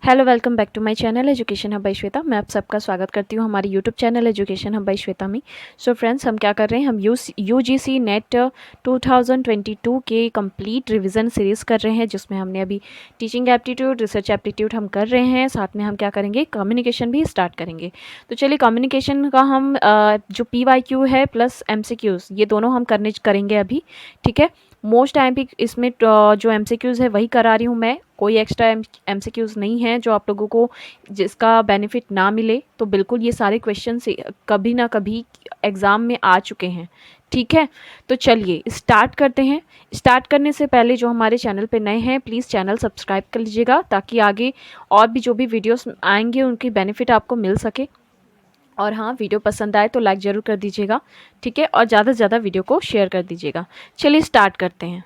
Hello, welcome back to my channel education hub by Shweta. मैं आप सबका स्वागत करती हूँ हमारे YouTube channel education hub by Shweta में। सो फ्रेंड्स, हम क्या कर रहे हैं, हम यूजीसी नेट 2022 के कंप्लीट रिवीजन सीरीज़ कर रहे हैं, जिसमें हमने अभी टीचिंग एप्टीट्यूड, रिसर्च एप्टीट्यूड हम कर रहे हैं। साथ में हम क्या करेंगे, कम्युनिकेशन भी स्टार्ट करेंगे। तो चलिए, कम्युनिकेशन का हम जो PYQ है प्लस MCQs, ये दोनों हम करेंगे अभी। ठीक है, मोस्ट टाइम भी इसमें जो MCQs है वही करा रही हूँ मैं, कोई एक्स्ट्रा MCQs नहीं है जो आप लोगों को जिसका बेनिफिट ना मिले। तो बिल्कुल ये सारे क्वेश्चन कभी ना कभी एग्ज़ाम में आ चुके हैं। ठीक है, तो चलिए स्टार्ट करते हैं। स्टार्ट करने से पहले जो हमारे चैनल पे नए हैं, प्लीज़ चैनल सब्सक्राइब कर लीजिएगा, ताकि आगे और भी जो भी वीडियोस आएंगे उनकी बेनिफिट आपको मिल सके। और हाँ, वीडियो पसंद आए तो लाइक ज़रूर कर दीजिएगा। ठीक है, और ज़्यादा से ज़्यादा वीडियो को शेयर कर दीजिएगा। चलिए स्टार्ट करते हैं।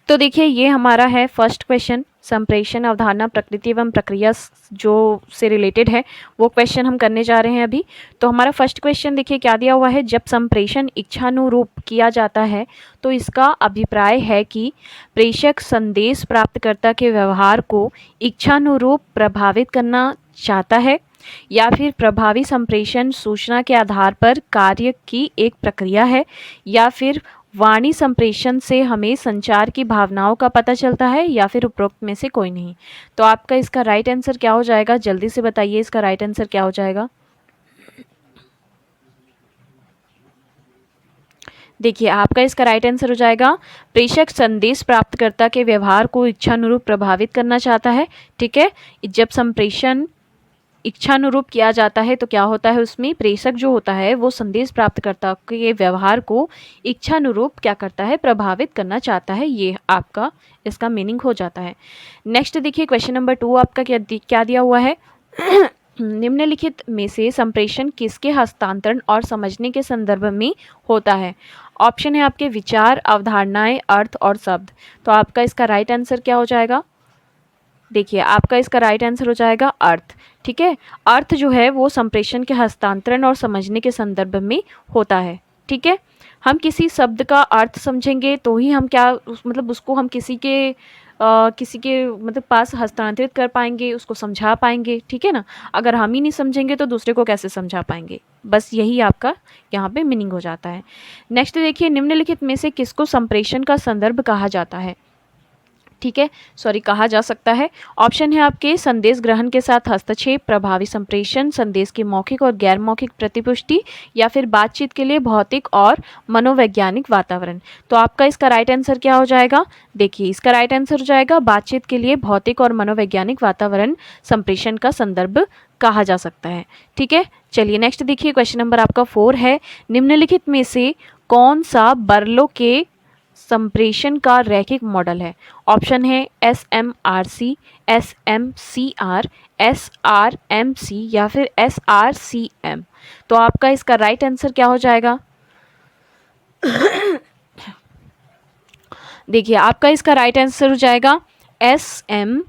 तो देखिए, ये हमारा है फर्स्ट क्वेश्चन, संप्रेषण अवधारणा प्रकृति एवं प्रक्रिया जो से रिलेटेड है, वो क्वेश्चन हम करने जा रहे हैं अभी। तो हमारा फर्स्ट क्वेश्चन देखिए क्या दिया हुआ है। जब संप्रेषण इच्छानुरूप किया जाता है तो इसका अभिप्राय है कि प्रेषक संदेश प्राप्तकर्ता के व्यवहार को इच्छानुरूप प्रभावित करना चाहता है, या फिर प्रभावी संप्रेषण सूचना के आधार पर कार्य की एक प्रक्रिया है, या फिर वाणी संप्रेषण से हमें संचार की भावनाओं का पता चलता है, या फिर उपरोक्त में से कोई नहीं। तो आपका इसका राइट आंसर क्या हो जाएगा, जल्दी से बताइए, इसका राइट आंसर क्या हो जाएगा। देखिए, आपका इसका राइट आंसर हो जाएगा, प्रेषक संदेश प्राप्तकर्ता के व्यवहार को इच्छानुरूप प्रभावित करना चाहता है। ठीक है, जब संप्रेषण इच्छानुरूप किया जाता है तो क्या होता है, उसमें प्रेषक जो होता है वो संदेश प्राप्तकर्ता के व्यवहार को इच्छानुरूप क्या करता है, प्रभावित करना चाहता है। ये आपका इसका मीनिंग हो जाता है। नेक्स्ट देखिए, क्वेश्चन नंबर 2 आपका क्या दिया हुआ है। निम्नलिखित में से संप्रेषण किसके हस्तांतरण और समझने के संदर्भ में होता है। ऑप्शन है आपके विचार, अवधारणाएं, अर्थ और शब्द। तो आपका इसका राइट आंसर क्या हो जाएगा। देखिए, आपका इसका राइट आंसर हो जाएगा अर्थ। ठीक है, अर्थ जो है वो संप्रेषण के हस्तांतरण और समझने के संदर्भ में होता है। ठीक है, हम किसी शब्द का अर्थ समझेंगे तो ही हम मतलब उसको हम किसी के मतलब पास हस्तांतरित कर पाएंगे, उसको समझा पाएंगे। ठीक है ना, अगर हम ही नहीं समझेंगे तो दूसरे को कैसे समझा पाएंगे। बस यही आपका यहाँ पे मीनिंग हो जाता है। नेक्स्ट देखिए, निम्नलिखित में से किसको संप्रेषण का संदर्भ कहा जाता है। ठीक है, कहा जा सकता है। ऑप्शन है आपके संदेश ग्रहण के साथ हस्तक्षेप, प्रभावी संप्रेषण, संदेश की मौखिक और गैर मौखिक प्रतिपुष्टि, या फिर बातचीत के लिए भौतिक और मनोवैज्ञानिक वातावरण। तो आपका इसका राइट आंसर क्या हो जाएगा। देखिए, इसका राइट आंसर हो जाएगा, बातचीत के लिए भौतिक और मनोवैज्ञानिक वातावरण संप्रेषण का संदर्भ कहा जा सकता है। ठीक है, चलिए नेक्स्ट देखिए, क्वेश्चन नंबर आपका 4 है। निम्नलिखित में से कौन सा बर्लो के संप्रेषण का रैखिक मॉडल है। ऑप्शन है SMRC, SMCR, SRMC, या फिर SRCM। तो आपका इसका राइट आंसर क्या हो जाएगा। देखिए, आपका इसका राइट आंसर हो जाएगा SMCR।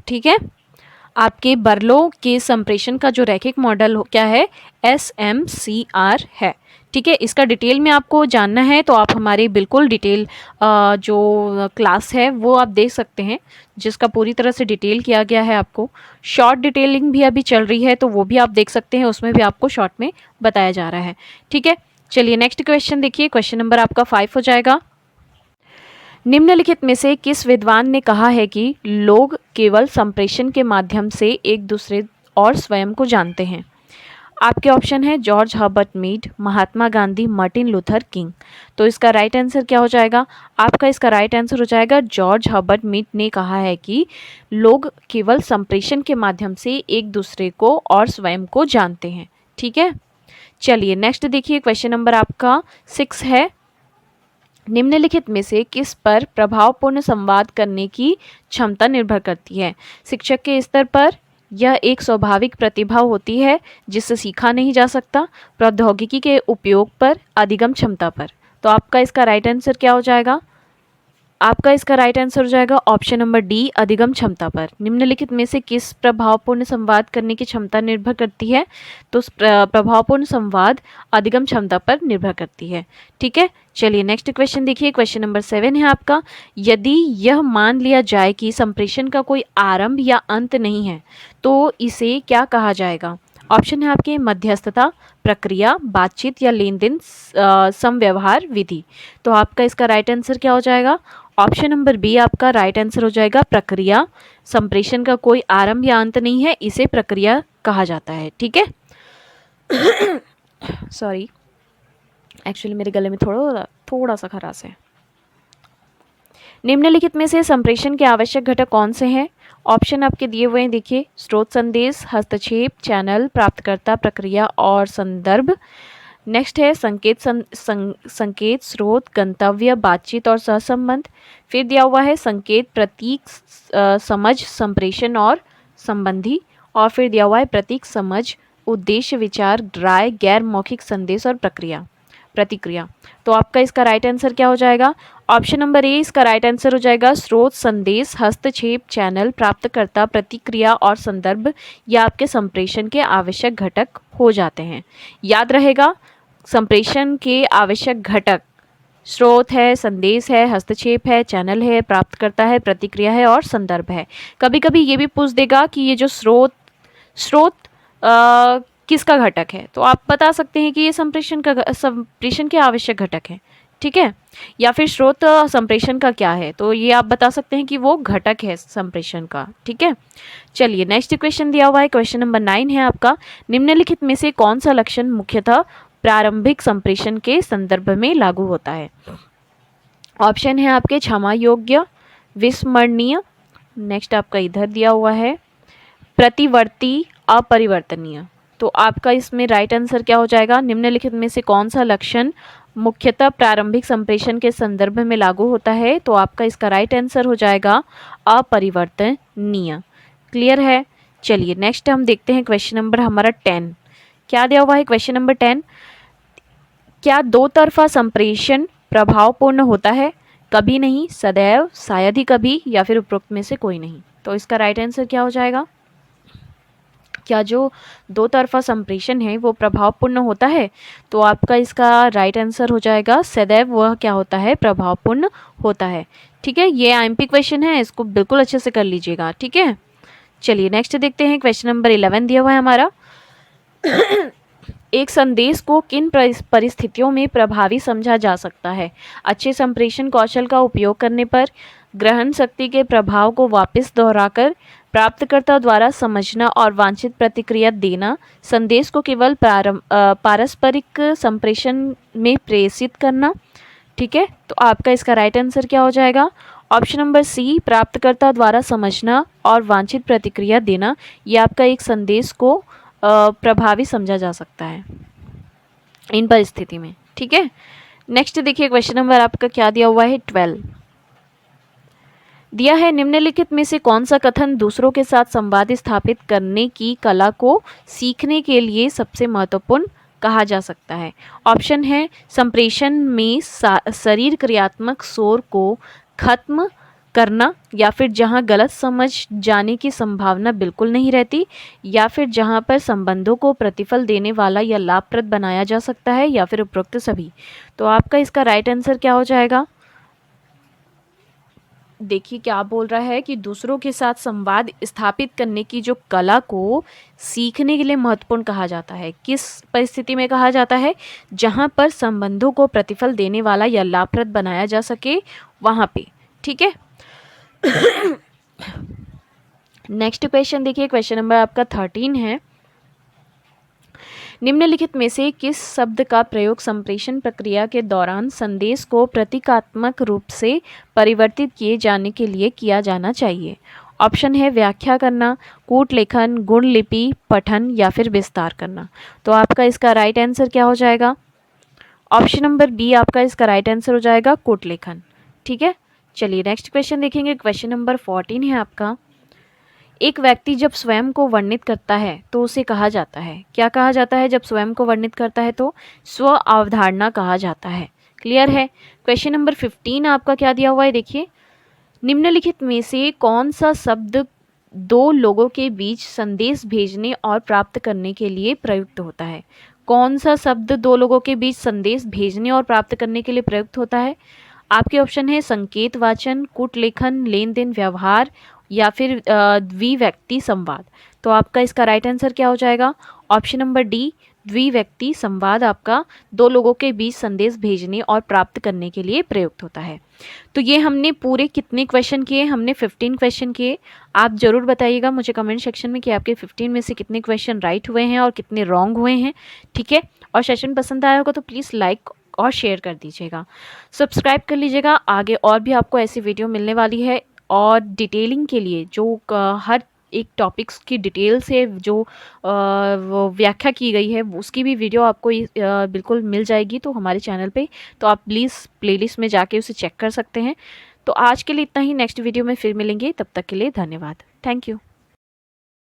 ठीक है, आपके बर्लो के संप्रेषण का जो रैखिक मॉडल क्या है, SMCR है। ठीक है, इसका डिटेल में आपको जानना है तो आप हमारे बिल्कुल डिटेल जो क्लास है वो आप देख सकते हैं, जिसका पूरी तरह से डिटेल किया गया है। आपको शॉर्ट डिटेलिंग भी अभी चल रही है तो वो भी आप देख सकते हैं, उसमें भी आपको शॉर्ट में बताया जा रहा है। ठीक है, चलिए नेक्स्ट क्वेश्चन देखिए, क्वेश्चन नंबर आपका 5 हो जाएगा। निम्नलिखित में से किस विद्वान ने कहा है कि लोग केवल संप्रेषण के माध्यम से एक दूसरे और स्वयं को जानते हैं। आपके ऑप्शन है George Herbert Mead, Mahatma Gandhi, Martin Luther king. तो इसका राइट आंसर क्या हो जाएगा। आपका इसका राइट आंसर हो जाएगा, जॉर्ज हर्बर्ट मीड ने कहा है कि लोग केवल संप्रेषण के माध्यम से एक दूसरे को और स्वयं को जानते हैं। ठीक है, चलिए नेक्स्ट देखिए, क्वेश्चन नंबर आपका 6 है। निम्नलिखित में से किस पर प्रभावपूर्ण संवाद करने की क्षमता निर्भर करती है। शिक्षक के स्तर पर, यह एक स्वाभाविक प्रतिभा होती है जिससे सीखा नहीं जा सकता, प्रौद्योगिकी के उपयोग पर, अधिगम क्षमता पर। तो आपका इसका राइट आंसर क्या हो जाएगा। आपका इसका राइट आंसर हो जाएगा ऑप्शन नंबर डी, अधिगम क्षमता पर। निम्नलिखित में से किस प्रभावपूर्ण संवाद करने की क्षमता निर्भर करती है? तो प्रभावपूर्ण संवाद अधिगम क्षमता पर निर्भर करती है। ठीक है, चलिए नेक्स्ट क्वेश्चन देखिए। क्वेश्चन नंबर 7 है आपका, यदि यह मान लिया जाए कि संप्रेषण का कोई आरंभ या अंत नहीं है तो इसे क्या कहा जाएगा? ऑप्शन है आपके मध्यस्थता, प्रक्रिया, बातचीत या लेन देन समव्यवहार विधि। तो आपका इसका राइट आंसर क्या हो जाएगा? ऑप्शन नंबर बी आपका राइट आंसर हो जाएगा, प्रक्रिया। संप्रेषण का कोई आरंभ या अंत नहीं है, इसे प्रक्रिया कहा जाता है। ठीक है, सॉरी, एक्चुअली मेरे गले में थोड़ा सा खराश है। निम्नलिखित में से संप्रेषण के आवश्यक घटक कौन से हैं? ऑप्शन आपके दिए हुए हैं, देखिए, स्रोत संदेश, हस्तक्षेप, चैनल, प्राप्तकर्ता, प्रक्रिया और संदर्भ। नेक्स्ट है संकेत, स्रोत, गंतव्य, बातचीत और सहसंबंध। फिर दिया हुआ है संकेत, प्रतीक, समझ, संप्रेषण और संबंधी। और फिर दिया हुआ है प्रतीक, समझ, उद्देश्य, विचार, राय, गैर मौखिक संदेश और प्रतिक्रिया। तो आपका इसका राइट आंसर क्या हो जाएगा? ऑप्शन नंबर ए इसका राइट आंसर हो जाएगा, स्रोत, संदेश, हस्तक्षेप, चैनल, प्राप्तकर्ता, प्रतिक्रिया और संदर्भ। ये आपके संप्रेषण के आवश्यक घटक हो जाते हैं। याद रहेगा, संप्रेषण के आवश्यक घटक स्रोत है, संदेश है, हस्तक्षेप है, चैनल है, प्राप्तकर्ता है, प्रतिक्रिया है और संदर्भ है। कभी कभी ये भी पूछ देगा कि ये जो स्रोत किसका घटक है, तो आप बता सकते हैं कि ये संप्रेषण के आवश्यक घटक है। ठीक है, या फिर स्रोत संप्रेषण का क्या है, तो ये आप बता सकते हैं कि वो घटक है संप्रेषण का। ठीक है, चलिए नेक्स्ट क्वेश्चन दिया हुआ है, क्वेश्चन नंबर 9 है आपका, निम्नलिखित में से कौन सा लक्षण मुख्यतः प्रारंभिक संप्रेषण के संदर्भ में लागू होता है? ऑप्शन है आपके क्षमा योग्य, विस्मरणीय, नेक्स्ट आपका इधर दिया हुआ है प्रतिवर्ती, अपरिवर्तनीय। तो आपका इसमें राइट आंसर क्या हो जाएगा? निम्नलिखित में से कौन सा लक्षण मुख्यतः प्रारंभिक संप्रेषण के संदर्भ में लागू होता है? तो आपका इसका राइट आंसर हो जाएगा अपरिवर्तनीय। क्लियर है, चलिए नेक्स्ट हम देखते हैं क्वेश्चन नंबर हमारा 10। क्या दिया हुआ है क्वेश्चन नंबर 10, क्या दो तरफा संप्रेषण प्रभावपूर्ण होता है? कभी नहीं, सदैव, शायद ही कभी या फिर उपरोक्त में से कोई नहीं। तो इसका राइट आंसर क्या हो जाएगा? क्या जो दो तरफा संप्रेषण है वो प्रभावपूर्ण होता है? तो आपका इसका राइट आंसर हो जाएगा सदैव वह क्या होता है? प्रभावपूर्ण होता है। ठीक है, ये आईएमपी क्वेश्चन है, इसको बिल्कुल अच्छे से कर लीजिएगा। ठीक है, चलिए नेक्स्ट देखते हैं, क्वेश्चन नंबर 11 दिया हुआ है हमारा एक संदेश को किन परिस्थितियों में प्रभावी समझा जा सकता है? अच्छे संप्रेषण कौशल का उपयोग करने पर, ग्रहण शक्ति के प्रभाव को वापस दोहराकर, प्राप्तकर्ता द्वारा समझना और वांछित प्रतिक्रिया देना, संदेश को केवल पारस्परिक संप्रेषण में प्रेषित करना। ठीक है, तो आपका इसका राइट आंसर क्या हो जाएगा? ऑप्शन नंबर सी, प्राप्तकर्ता द्वारा समझना और वांछित प्रतिक्रिया देना। ये आपका एक संदेश को प्रभावी समझा जा सकता है इन परिस्थिति में। ठीक है, नेक्स्ट देखिए क्वेश्चन नंबर आपका क्या दिया हुआ है 12 दिया है, निम्नलिखित में से कौन सा कथन दूसरों के साथ संवाद स्थापित करने की कला को सीखने के लिए सबसे महत्वपूर्ण कहा जा सकता है? ऑप्शन है संप्रेषण में शरीर क्रियात्मक शोर को खत्म करना, या फिर जहां गलत समझ जाने की संभावना बिल्कुल नहीं रहती, या फिर जहां पर संबंधों को प्रतिफल देने वाला या लाभप्रद बनाया जा सकता है, या फिर उपरोक्त सभी। तो आपका इसका राइट आंसर क्या हो जाएगा? देखिए क्या बोल रहा है कि दूसरों के साथ संवाद स्थापित करने की जो कला को सीखने के लिए महत्वपूर्ण कहा जाता है। किस परिस्थिति में कहा जाता है? जहां पर संबंधों को प्रतिफल देने वाला या लाभप्रद बनाया जा सके, वहां पे। ठीक है, नेक्स्ट क्वेश्चन देखिए, क्वेश्चन नंबर आपका 13 है, निम्नलिखित में से किस शब्द का प्रयोग संप्रेषण प्रक्रिया के दौरान संदेश को प्रतीकात्मक रूप से परिवर्तित किए जाने के लिए किया जाना चाहिए? ऑप्शन है व्याख्या करना, कूट लेखन, गुण लिपि, पठन या फिर विस्तार करना। तो आपका इसका राइट आंसर क्या हो जाएगा? ऑप्शन नंबर बी आपका इसका राइट आंसर हो जाएगा कूट लेखन। ठीक है, चलिए नेक्स्ट क्वेश्चन देखेंगे, क्वेश्चन नंबर 14 है आपका, एक व्यक्ति जब स्वयं को वर्णित करता है तो उसे कहा जाता है, क्या कहा जाता है जब स्वयं को वर्णित करता है? तो स्व अवधारणा कहा जाता है। क्लियर है। क्वेश्चन नंबर 15 आपका क्या दिया हुआ है, देखिए, निम्नलिखित में से कौन सा शब्द दो लोगों के बीच संदेश भेजने और प्राप्त करने के लिए प्रयुक्त होता है। कौन सा शब्द दो लोगों के बीच संदेश भेजने और प्राप्त करने के लिए प्रयुक्त होता है। आपके ऑप्शन है संकेत वाचन, कूट लेखन, लेन देन व्यवहार या फिर द्विव्यक्ति संवाद। तो आपका इसका राइट आंसर क्या हो जाएगा, ऑप्शन नंबर डी, द्विव्यक्ति संवाद आपका दो लोगों के बीच संदेश भेजने और प्राप्त करने के लिए प्रयुक्त होता है। तो ये हमने पूरे कितने क्वेश्चन किए, हमने 15 क्वेश्चन किए। आप ज़रूर बताइएगा मुझे कमेंट सेक्शन में कि आपके 15 में से कितने क्वेश्चन राइट हुए हैं और कितने रॉन्ग हुए हैं, ठीक है। और सेशन पसंद आया होगा तो प्लीज़ लाइक और शेयर कर दीजिएगा, सब्सक्राइब कर लीजिएगा। आगे और भी आपको ऐसी वीडियो मिलने वाली है, और डिटेलिंग के लिए जो हर एक टॉपिक्स की डिटेल से जो वो व्याख्या की गई है उसकी भी वीडियो आपको बिल्कुल मिल जाएगी तो हमारे चैनल पे, तो आप प्लीज़ प्लेलिस्ट में जाके उसे चेक कर सकते हैं। तो आज के लिए इतना ही, नेक्स्ट वीडियो में फिर मिलेंगे, तब तक के लिए धन्यवाद, थैंक यू।